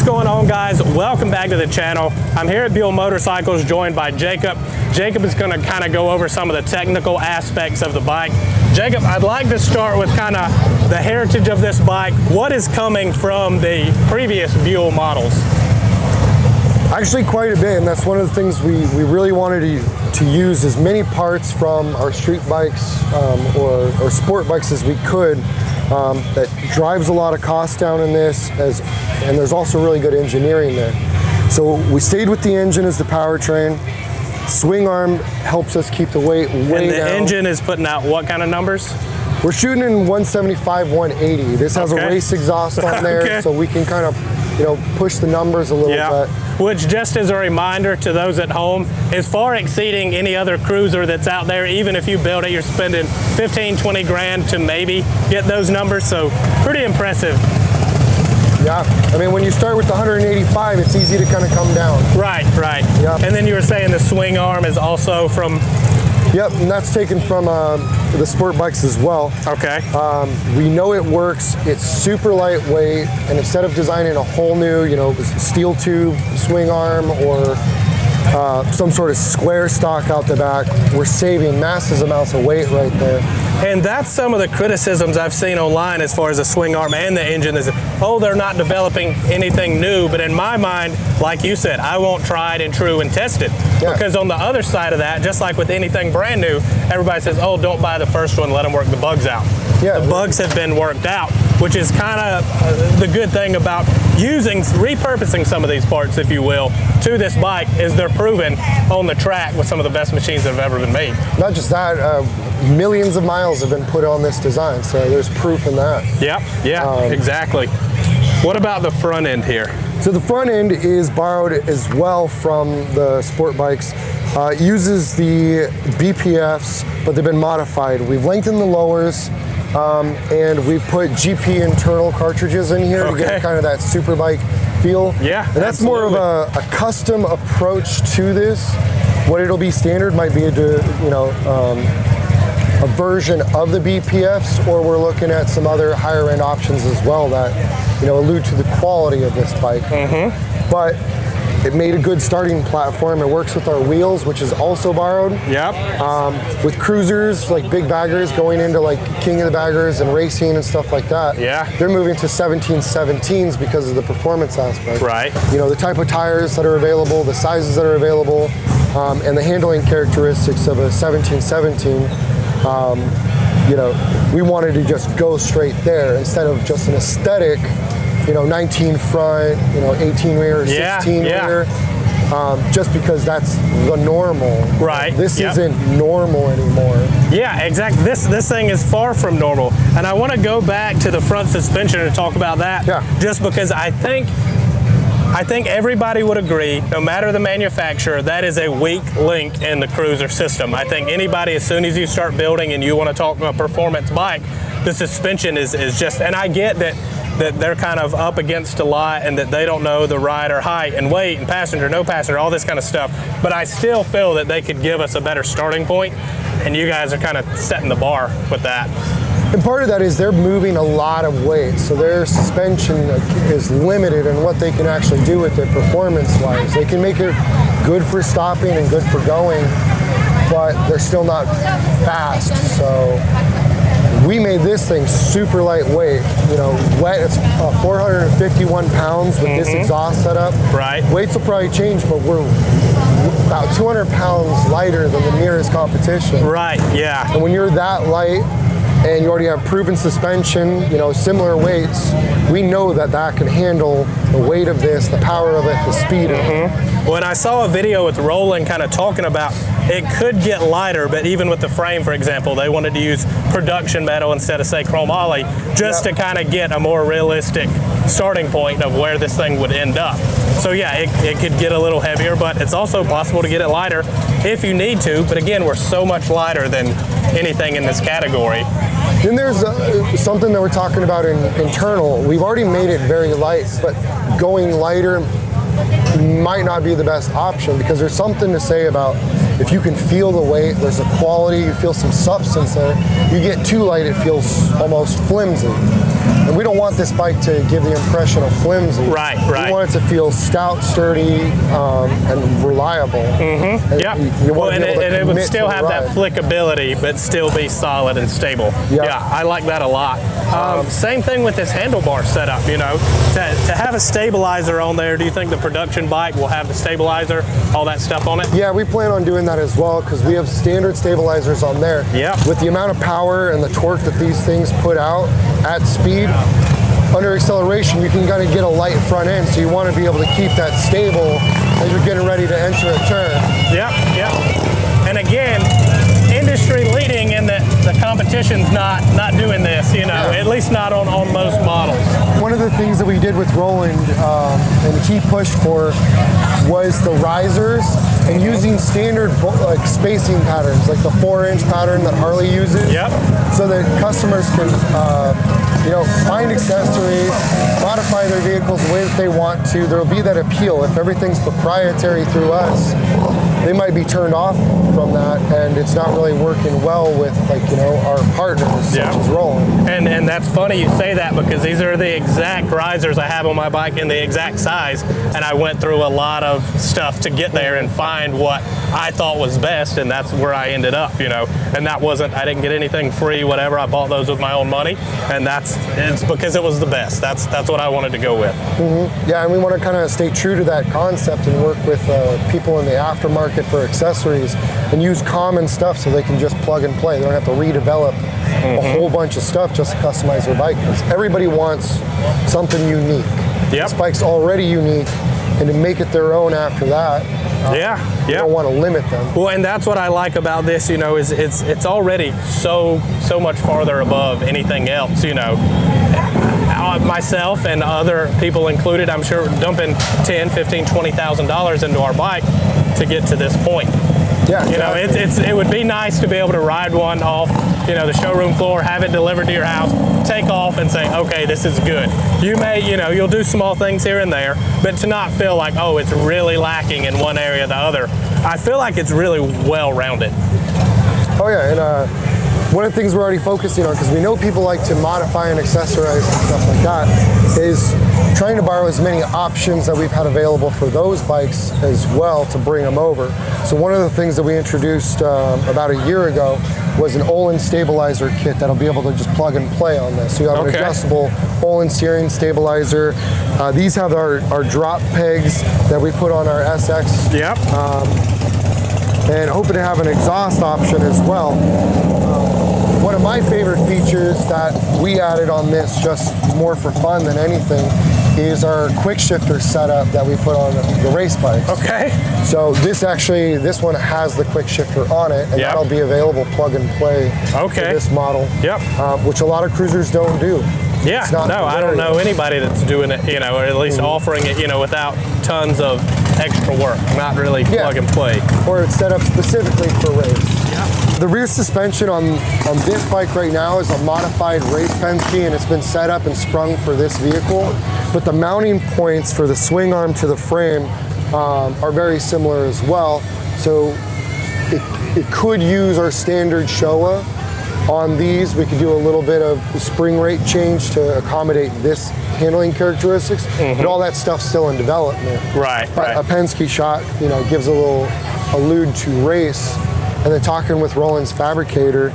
going on, guys? Welcome back to the channel. I'm here at Buell Motorcycles, joined by Jacob. Jacob is going to kind of go over some of the technical aspects of the bike. Jacob, I'd like to start with kind of the heritage of this bike. What is coming from the previous Buell models? Actually, quite a bit, and that's one of the things we really wanted to use as many parts from our street bikes or sport bikes as we could. That drives a lot of cost down in this, and there's also really good engineering there. So we stayed with the engine as the powertrain. Swing arm helps us keep the weight way down. And the engine is putting out what kind of numbers? We're shooting in 175, 180. This has a race exhaust on there, so we can kind of, push the numbers a little bit. Which, just as a reminder to those at home, is far exceeding any other cruiser that's out there. Even if you build it, you're spending 15, 20 grand to maybe get those numbers, so pretty impressive. Yeah, I mean, when you start with the 185, it's easy to kind of come down. Right. Yep. And then you were saying the swing arm is also from... Yep, and that's taken from the sport bikes as well. Okay. We know it works. It's super lightweight, and instead of designing a whole new, steel tube swing arm or some sort of square stock out the back, we're saving massive amounts of weight right there. And that's some of the criticisms I've seen online as far as the swing arm and the engine is, they're not developing anything new. But in my mind, like you said, I won't try it and true and test it. Yeah. Because on the other side of that, just like with anything brand new, everybody says, don't buy the first one, let them work the bugs out. Yeah, the bugs have been worked out, which is kind of the good thing about repurposing some of these parts, if you will, to this bike, is they're proven on the track with some of the best machines that have ever been made. Not just that, millions of miles have been put on this design, so there's proof in that. Yeah, exactly. What about the front end here? So the front end is borrowed as well from the sport bikes. It uses the BPFs, but they've been modified. We've lengthened the lowers, and we put GP internal cartridges in here to get kind of that super bike feel. Yeah, and that's more of a custom approach to this. What it'll be standard might be a version of the BPFs, or we're looking at some other higher end options as well that allude to the quality of this bike. But it made a good starting platform. It works with our wheels, which is also borrowed. Yep. With cruisers, like big baggers, going into like King of the Baggers and racing and stuff like that. Yeah. They're moving to 1717s because of the performance aspect. Right. The type of tires that are available, the sizes that are available, and the handling characteristics of a 1717. We wanted to just go straight there instead of just an aesthetic, 19 front, 18 rear, 16 rear, just because that's the normal. Right. This isn't normal anymore. Yeah, exactly. This thing is far from normal. And I want to go back to the front suspension and talk about that. Yeah. Just because I think everybody would agree, no matter the manufacturer, that is a weak link in the cruiser system. I think anybody, as soon as you start building and you want to talk about a performance bike, the suspension is just, and I get that they're kind of up against a lot and that they don't know the rider height and weight and passenger, no passenger, all this kind of stuff. But I still feel that they could give us a better starting point, and you guys are kind of setting the bar with that. And part of that is they're moving a lot of weight, so their suspension is limited in what they can actually do with it performance-wise. They can make it good for stopping and good for going, but they're still not fast. So we made this thing super lightweight. Wet, it's 451 pounds with this exhaust setup. Right. Weights will probably change, but we're about 200 pounds lighter than the nearest competition. Right, yeah. And when you're that light, and you already have proven suspension, similar weights, we know that can handle the weight of this, the power of it, the speed of it. When I saw a video with Roland kind of talking about it could get lighter, but even with the frame, for example, they wanted to use production metal instead of, say, chromoly, just to kind of get a more realistic starting point of where this thing would end up. So yeah, it could get a little heavier, but it's also possible to get it lighter if you need to. But again, we're so much lighter than anything in this category. Then there's something that we're talking about in internal. We've already made it very light, but going lighter might not be the best option, because there's something to say about if you can feel the weight, there's a quality, you feel some substance there. You get too light, it feels almost flimsy. And we don't want this bike to give the impression of flimsy. Right. We want it to feel stout, sturdy, and reliable. Mm-hmm. And yep. and it would still have that flickability, but still be solid and stable. Yep. Yeah, I like that a lot. Same thing with this handlebar setup, you know. To have a stabilizer on there, do you think the production bike will have the stabilizer, all that stuff on it? Yeah, we plan on doing that as well because we have standard stabilizers on there. Yep. With the amount of power and the torque that these things put out at speed, under acceleration, you can kind of get a light front end, so you want to be able to keep that stable as you're getting ready to enter a turn. Yep. And again, industry leading in that the competition's not doing this, you know, at least not on most models. One of the things that we did with Roland and he pushed for was the risers and using standard like spacing patterns, like the 4-inch pattern that Harley uses. Yep. So that customers can find accessories, modify their vehicles the way that they want to. There will be that appeal. If everything's proprietary through us, they might be turned off from that, and it's not really working well with our partners such as Roland. And that's funny you say that because these are the exact risers I have on my bike in the exact size, and I went through a lot of stuff to get there and find what I thought was best, and that's where I ended up, you know. And that wasn't, I didn't get anything free, whatever. I bought those with my own money, and it's because it was the best. That's what I wanted to go with. Mm-hmm. Yeah, and we want to kind of stay true to that concept and work with people in the aftermarket for accessories and use common stuff so they can just plug and play. They don't have to redevelop a whole bunch of stuff just to customize their bike, because everybody wants something unique. Yep. This bike's already unique, and to make it their own after that, you don't want to limit them. Well, and that's what I like about this, you know, is it's already so much farther above anything else, you know. Myself and other people included, I'm sure, dumping $10,000, $15,000, $20,000 into our bike to get to this point. Yeah, you know, it would be nice to be able to ride one off, you know, the showroom floor, have it delivered to your house, take off and say, okay, this is good. You may, you know, you'll do small things here and there, but to not feel like, oh, it's really lacking in one area or the other. I feel like it's really well-rounded. Oh yeah, and one of the things we're already focusing on, because we know people like to modify and accessorize and stuff like that, is trying to borrow as many options that we've had available for those bikes as well to bring them over. So one of the things that we introduced about a year ago was an Olin stabilizer kit that'll be able to just plug and play on this. So you have an adjustable Olin steering stabilizer. These have our drop pegs that we put on our SX. Yep. And hoping to have an exhaust option as well. One of my favorite features that we added on this, just more for fun than anything, is our quick shifter setup that we put on the race bikes. Okay. So this one has the quick shifter on it, and that'll be available plug and play for this model. Yep. Which a lot of cruisers don't do. Yeah, no, I don't know anybody that's doing it, you know, or at least offering it, you know, without tons of extra work, not really plug and play. Or it's set up specifically for race. Yeah. The rear suspension on this bike right now is a modified race Penske, and it's been set up and sprung for this vehicle. But the mounting points for the swing arm to the frame are very similar as well. So it could use our standard Showa. On these, we could do a little bit of spring rate change to accommodate this handling characteristics, but all that stuff's still in development. Right. A Penske shot, you know, gives a little allude to race. And then talking with Roland's fabricator,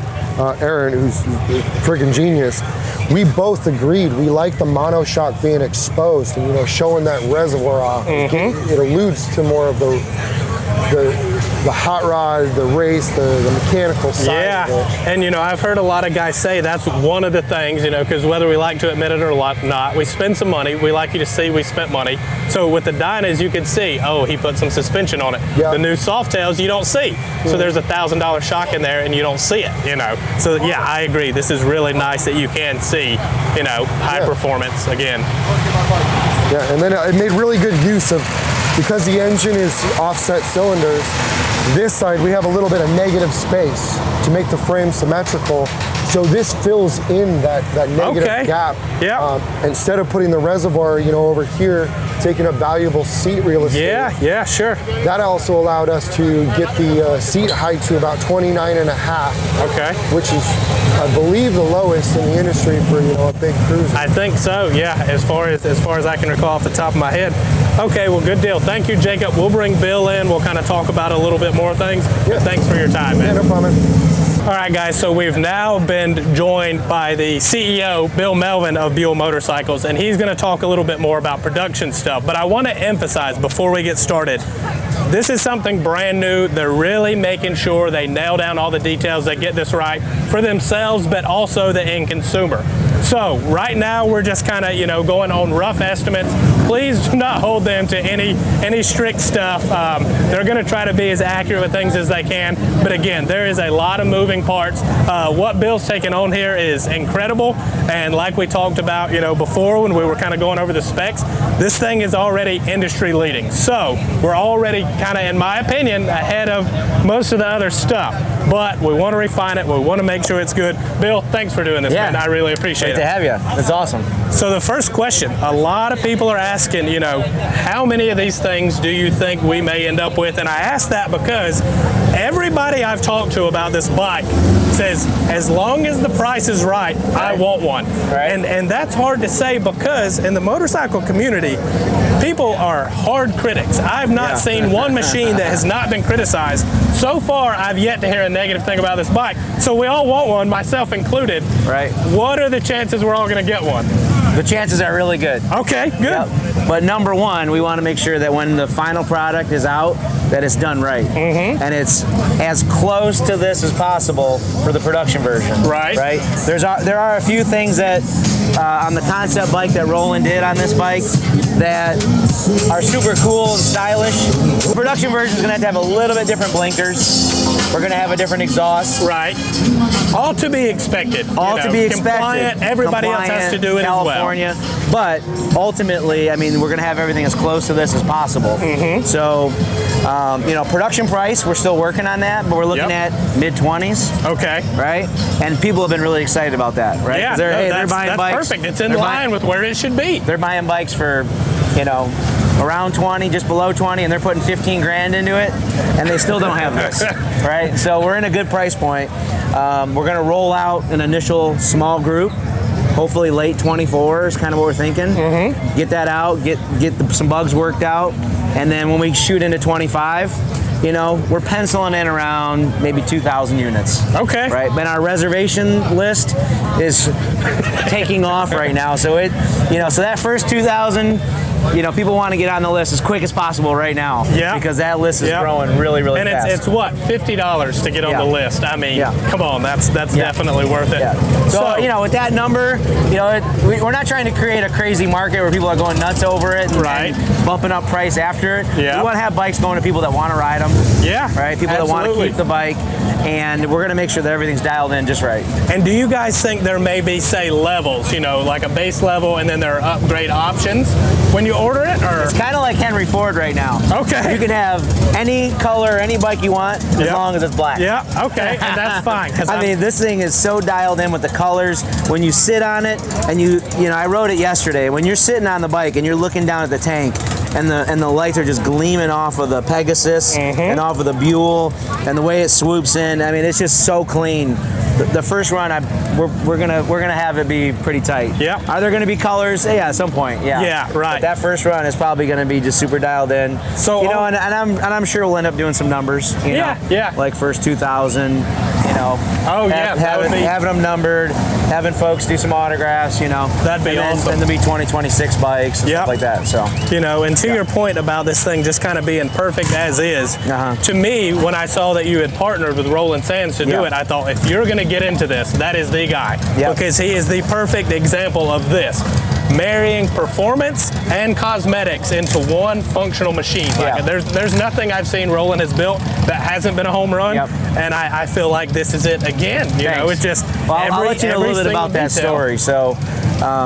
Aaron, who's a friggin' genius, we both agreed we like the monoshock being exposed and, you know, showing that reservoir off. It alludes to more of the hot rod, the race, the mechanical side of it. And you know, I've heard a lot of guys say that's one of the things, you know, because whether we like to admit it or not, we spend some money. We like you to see we spent money. So with the Dynas, you can see, oh, he put some suspension on it. The new Softails, you don't see. So there's $1,000 shock in there and you don't see it, you know. So yeah, I agree. This is really nice that you can see, you know, high performance again. Yeah, and then it made really good use of, because the engine is offset cylinders, this side we have a little bit of negative space to make the frame symmetrical, So this fills in that negative gap. Yeah. Instead of putting the reservoir, over here, taking up valuable seat real estate. Yeah, sure. That also allowed us to get the seat height to about 29.5. Okay. Which is, I believe, the lowest in the industry for a big cruiser. I think so. Yeah. As far as I can recall off the top of my head. Okay. Well, good deal. Thank you, Jacob. We'll bring Bill in. We'll kind of talk about a little bit more things. Yeah. Thanks for your time, man. Yeah, no problem. All right, guys, so we've now been joined by the CEO, Bill Melvin of Buell Motorcycles, and he's going to talk a little bit more about production stuff. But I want to emphasize before we get started, this is something brand new. They're really making sure they nail down all the details, they get this right for themselves, but also the end consumer. So right now we're just kind of, going on rough estimates. Please do not hold them to any strict stuff. They're going to try to be as accurate with things as they can. But again, there is a lot of moving parts. What Bill's taking on here is incredible. And like we talked about, before when we were kind of going over the specs, this thing is already industry leading. So we're already kind of, in my opinion, ahead of most of the other stuff. But we want to refine it. We want to make sure it's good. Bill, thanks for doing this, man. I really appreciate it. Great to have you. That's awesome. So the first question, a lot of people are asking, how many of these things do you think we may end up with? And I ask that because everybody I've talked to about this bike says, as long as the price is right, I want one. Right. And that's hard to say because in the motorcycle community, people are hard critics. I've not seen one machine that has not been criticized. So far, I've yet to hear a negative thing about this bike. So we all want one, myself included. Right. What are the chances we're all going to get one? The chances are really good. Okay, good. Yep. But number one, we want to make sure that when the final product is out, that it's done right. Mm-hmm. And it's as close to this as possible for the production version. Right. Right. There are a few things that on the concept bike that Roland did on this bike that are super cool and stylish. The production version is going to have a little bit different blinkers. We're going to have a different exhaust. Right. All to be expected. All to be expected. Compliant. Everybody else has to do it California. as well. But ultimately, I mean, we're going to have everything as close to this as possible. Mm-hmm. So, production price, we're still working on that, but we're looking at mid-20s. Okay. Right? And people have been really excited about that, right? Yeah, they're buying that's bikes. Perfect. It's in line with where it should be. They're buying bikes for, around 20, just below 20, and they're putting 15 grand into it, and they still don't have this, right? So we're in a good price point. We're going to roll out an initial small group, hopefully late 24 is kind of what we're thinking. Mm-hmm. Get that out, get some bugs worked out, and then when we shoot into 25, we're penciling in around maybe 2,000 units. Okay. Right, but our reservation list is taking off right now. So so that first 2,000. People want to get on the list as quick as possible right now. Yeah. Because that list is growing really, really fast. And it's what, $50 to get on the list. I mean, come on, that's definitely worth it. Yeah. So, with that number, we're not trying to create a crazy market where people are going nuts over it and bumping up price after it. Yeah. We want to have bikes going to people that want to ride them. Yeah. Right? People that want to keep the bike. And we're going to make sure that everything's dialed in just right. And do you guys think there may be, say, levels, like a base level and then there are upgrade options when you order it? Or it's kind of like Henry Ford right now. Okay. You can have any color, any bike you want, as long as it's black. Yeah, okay, and that's fine. I mean, this thing is so dialed in with the colors. When you sit on it, and I rode it yesterday. When you're sitting on the bike and you're looking down at the tank, and the lights are just gleaming off of the Pegasus and off of the Buell, and the way it swoops in. I mean, it's just so clean. The first run, we're gonna have it be pretty tight. Yeah. Are there gonna be colors? Yeah, at some point. Yeah. Yeah. Right. But that first run is probably gonna be just super dialed in. So and I'm sure we'll end up doing some numbers. Yeah. Like first 2,000. Having them numbered, having folks do some autographs. That'd be awesome. And there'll be 2026 bikes and stuff like that. So. And to your point about this thing just kind of being perfect as is, to me, when I saw that you had partnered with Roland Sands to do it, I thought, if you're going to get into this, that is the guy. Because he is the perfect example of this. marrying performance and cosmetics into one functional machine. Like, there's nothing I've seen Roland has built that hasn't been a home run, and I feel like this is it again. You know, it's just I'll let you know a little bit about that story. So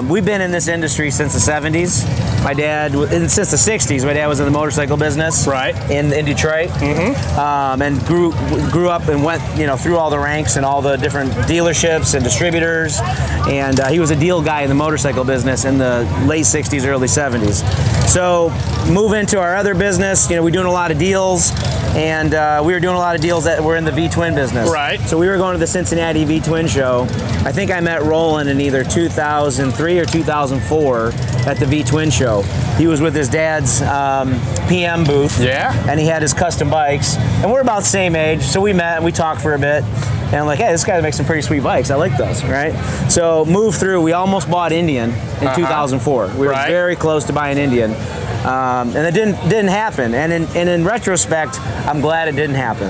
we've been in this industry since the 70s. My dad, since the 60s, my dad was in the motorcycle business, in Detroit, and grew up and went, through all the ranks and all the different dealerships and distributors, and he was a deal guy in the motorcycle business in the late 60s, early 70s. So move into our other business, we're doing a lot of deals, and we were doing a lot of deals that were in the V-twin business. So we were going to the Cincinnati V-twin show. I think I met Roland in either 2003 or 2004 at the V-twin show. He was with his dad's PM booth, and he had his custom bikes, and we're about the same age, so we met and we talked for a bit, and I'm like, hey, this guy makes some pretty sweet bikes. I like those, right? So moved through. We almost bought Indian in 2004. We were very close to buying Indian. And it didn't happen. And in retrospect, I'm glad it didn't happen.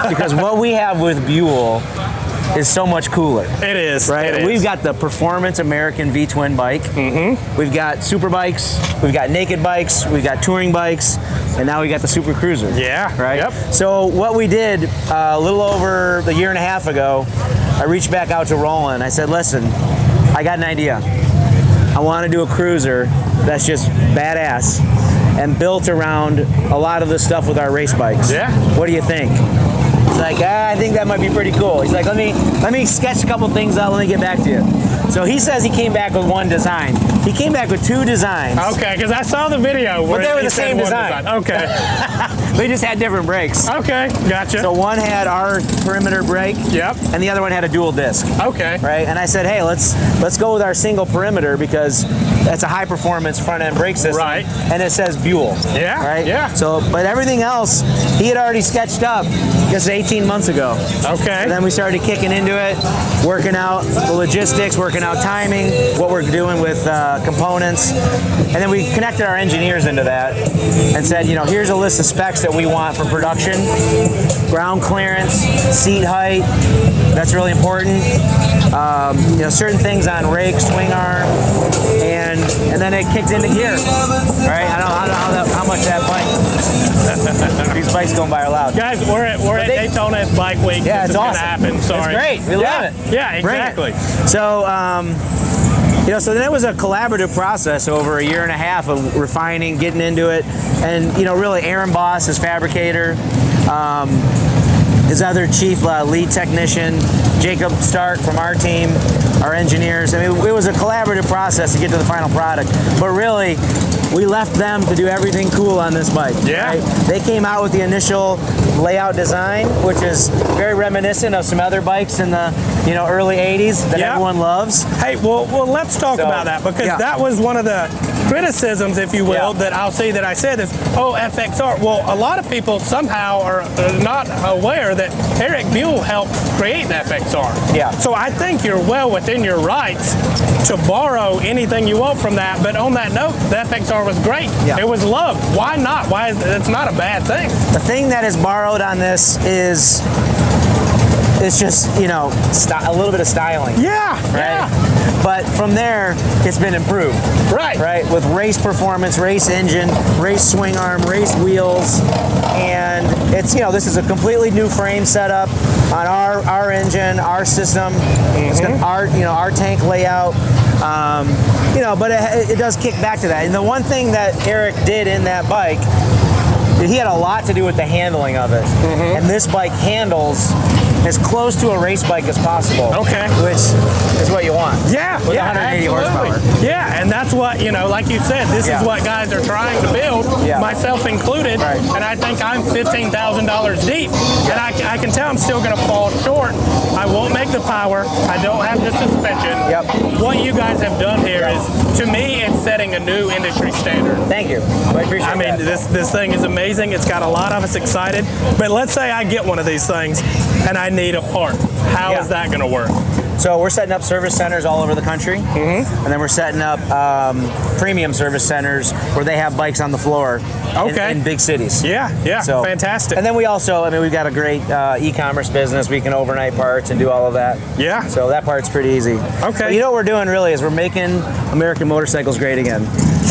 Because what we have with Buell is so much cooler. It is. Right? It is. We've got the performance American V-twin bike. We've got super bikes. We've got naked bikes. We've got touring bikes. And now we got the Super Cruiser. Right? So what we did a little over a year and a half ago, I reached back out to Roland. I said, listen, I got an idea. I want to do a cruiser that's just badass and built around a lot of the stuff with our race bikes. What do you think? He's like, I think that might be pretty cool. He's like, let me sketch a couple things out. Let me get back to you. So he says he came back with one design. He came back with two designs. Okay, because I saw the video where but they were the same design. Okay. They just had different brakes. Okay, gotcha. So one had our perimeter brake. And the other one had a dual disc. Okay. Right. And I said, hey, let's go with our single perimeter because that's a high performance front end brake system. And it says Buell. Right. So, but everything else he had already sketched up just 18 months ago. Okay. And then we started kicking into it, working out the logistics, working out timing, what we're doing with components, and then we connected our engineers into that and said, here's a list of specs that we want for production: ground clearance, seat height. That's really important. Certain things on rake, swing arm, and then it kicked into gear. Right? I don't know how much that bike. These bikes going by are loud. Guys, we're at Daytona Bike Week. Yeah, this it's is awesome. Gonna happen. Sorry. It's great. We love it. Yeah, exactly. So, so then it was a collaborative process over a year and a half of refining, getting into it, and really Aaron Boss, his fabricator, his other chief lead technician, Jacob Stark from our team, our engineers. I mean, it was a collaborative process to get to the final product. But really, we left them to do everything cool on this bike. Right? They came out with the initial layout design, which is very reminiscent of some other bikes in the early 80s that everyone loves. Hey, well, let's talk about that, because that was one of the criticisms, if you will, that I'll say that I said is, FXR. Well, a lot of people somehow are not aware that Eric Buell helped create the FXR. So I think you're well within your rights to borrow anything you want from that. But on that note, the FXR was great. It was loved. Why not? It's not a bad thing. The thing that is borrowed on this is it's just, a little bit of styling. But from there, it's been improved. Right? With race performance, race engine, race swing arm, race wheels. And it's, this is a completely new frame setup on our engine, our system. It's got our tank layout. But it does kick back to that. And the one thing that Eric did in that bike, he had a lot to do with the handling of it. And this bike handles as close to a race bike as possible. Which is what you want. With 180 horsepower. And that's what, like you said, this is what guys are trying to build, myself included. And I think I'm $15,000 deep. And I can tell I'm still going to fall short. I won't make the power. I don't have the suspension. What you guys have done here is, to me, it's setting a new industry standard. Thank you. I appreciate that. I mean, this thing is amazing. It's got a lot of us excited. But let's say I get one of these things and I need a part. How is that going to work? So we're setting up service centers all over the country, and then we're setting up premium service centers where they have bikes on the floor in big cities. Yeah, so fantastic. And then we also, I mean, we've got a great e-commerce business. We can overnight parts and do all of that. Yeah. So that part's pretty easy. Okay. But you know what we're doing really is we're making American motorcycles great again.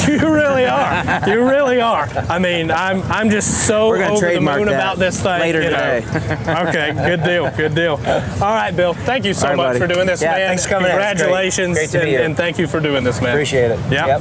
You really are. You really are. I mean, I'm just so over the moon about this thing. Later today. Okay, good deal, good deal. All right, Bill, thank you so much for doing this, man. Thanks for coming. Congratulations, Great to be here. And thank you for doing this, man. Appreciate it. Yep.